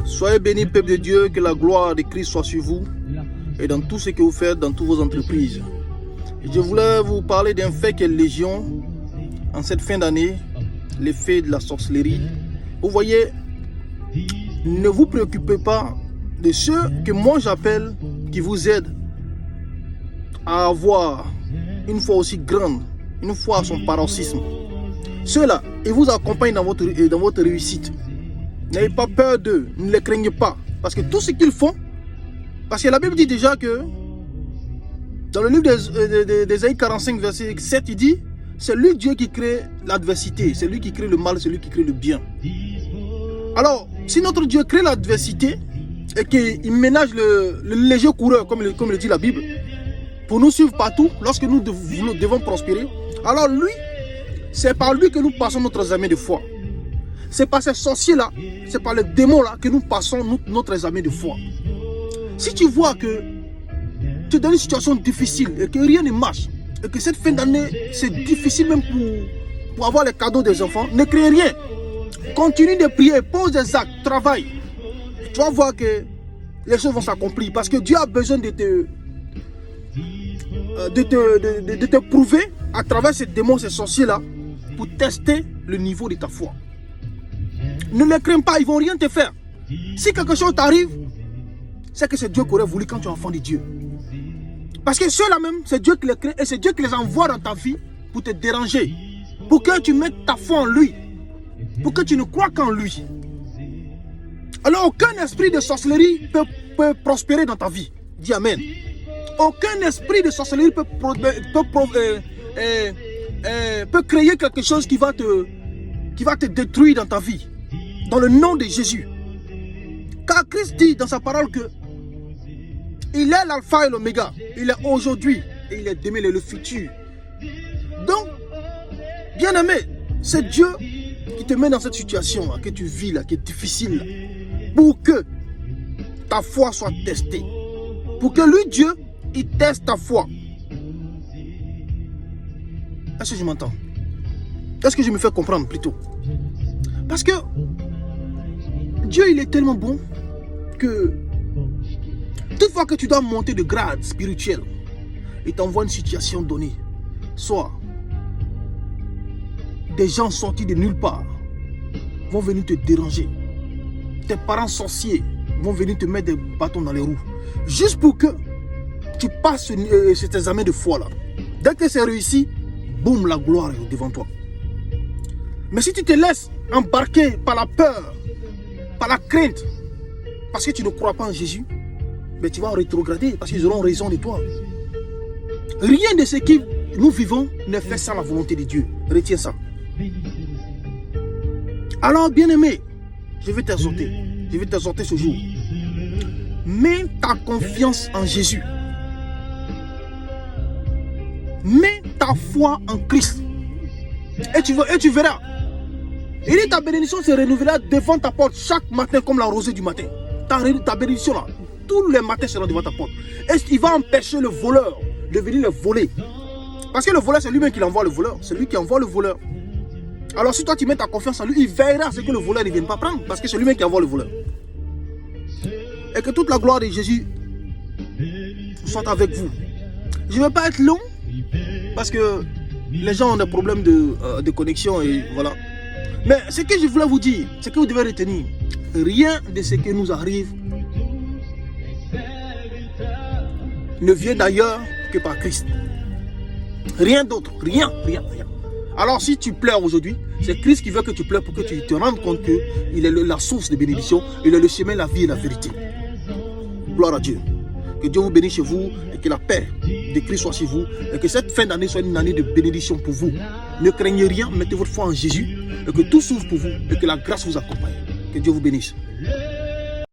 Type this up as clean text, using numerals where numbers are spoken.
Soyez bénis, peuple de Dieu, que la gloire de Christ soit sur vous et dans tout ce que vous faites, dans toutes vos entreprises. Et je voulais vous parler d'un fait qui est légion en cette fin d'année, l'effet de la sorcellerie. Vous voyez, ne vous préoccupez pas de ceux que moi j'appelle, qui vous aident à avoir une foi aussi grande, une foi à son paroxysme. Ceux-là, ils vous accompagnent dans votre réussite. N'ayez pas peur d'eux, ne les craignez pas. Parce que tout ce qu'ils font, parce que la Bible dit déjà que, dans le livre d'Ésaïe 45, verset 7, il dit, c'est lui Dieu qui crée l'adversité, c'est lui qui crée le mal, c'est lui qui crée le bien. Alors, si notre Dieu crée l'adversité et qu'il ménage le léger coureur, comme le dit la Bible, pour nous suivre partout, lorsque nous devons prospérer, alors lui, c'est par lui que nous passons notre examen de foi. C'est par ces sorciers-là, c'est par les démons-là que nous passons notre examen de foi. Si tu vois que tu es dans une situation difficile et que rien ne marche, et que cette fin d'année, c'est difficile même pour avoir les cadeaux des enfants, ne crée rien. Continue de prier, pose des actes, travaille. Tu vas voir que les choses vont s'accomplir parce que Dieu a besoin de te prouver à travers ces démons, ces sorciers-là, pour tester le niveau de ta foi. Ne les crains pas, ils ne vont rien te faire. Si quelque chose t'arrive, c'est que c'est Dieu qui aurait voulu quand tu es enfant de Dieu. Parce que ceux-là même, c'est Dieu qui les crée et c'est Dieu qui les envoie dans ta vie pour te déranger. Pour que tu mettes ta foi en lui. Pour que tu ne crois qu'en lui. Alors aucun esprit de sorcellerie peut prospérer dans ta vie. Dis Amen. Aucun esprit de sorcellerie peut créer quelque chose qui va te détruire dans ta vie. Dans le nom de Jésus. Car Christ dit dans sa parole que il est l'alpha et l'oméga. Il est aujourd'hui et il est demain, il est le futur. Donc, bien aimé, c'est Dieu qui te met dans cette situation là, que tu vis là, qui est difficile là, pour que ta foi soit testée. Pour que lui, Dieu, il teste ta foi. Est-ce que je m'entends? Est-ce que je me fais comprendre plutôt? Parce que Dieu, il est tellement bon que toutefois que tu dois monter de grade spirituel, il t'envoie une situation donnée. Soit des gens sortis de nulle part vont venir te déranger. Tes parents sorciers vont venir te mettre des bâtons dans les roues. Juste pour que tu passes cet examen de foi là. Dès que c'est réussi, boum, la gloire est devant toi. Mais si tu te laisses embarquer par la peur, par la crainte, parce que tu ne crois pas en Jésus, mais tu vas rétrograder parce qu'ils auront raison de toi. Rien de ce que nous vivons ne fait sans la volonté de Dieu. Retiens ça. Alors, bien-aimé, je vais t'exhorter. Je vais t'exhorter ce jour. Mets ta confiance en Jésus. Mets ta foi en Christ. Et tu verras. Il dit ta bénédiction se renouvellera devant ta porte chaque matin comme la rosée du matin. Ta bénédiction là, tous les matins sera devant ta porte. Et il va empêcher le voleur de venir le voler. Parce que le voleur, c'est lui-même qui envoie le voleur. C'est lui qui envoie le voleur. Alors si toi tu mets ta confiance en lui, il veillera à ce que le voleur ne vienne pas prendre. Parce que c'est lui-même qui envoie le voleur. Et que toute la gloire de Jésus soit avec vous. Je ne vais pas être long. Parce que les gens ont des problèmes de connexion et voilà. Mais ce que je voulais vous dire, c'est que vous devez retenir, rien de ce qui nous arrive ne vient d'ailleurs que par Christ. Rien d'autre, rien. Alors si tu pleures aujourd'hui, c'est Christ qui veut que tu pleures pour que tu te rendes compte qu'il est la source de bénédiction, il est le chemin, la vie et la vérité. Gloire à Dieu. Que Dieu vous bénisse chez vous et que la paix de Christ soit sur vous et que cette fin d'année soit une année de bénédiction pour vous. Ne craignez rien, mettez votre foi en Jésus et que tout s'ouvre pour vous et que la grâce vous accompagne. Que Dieu vous bénisse.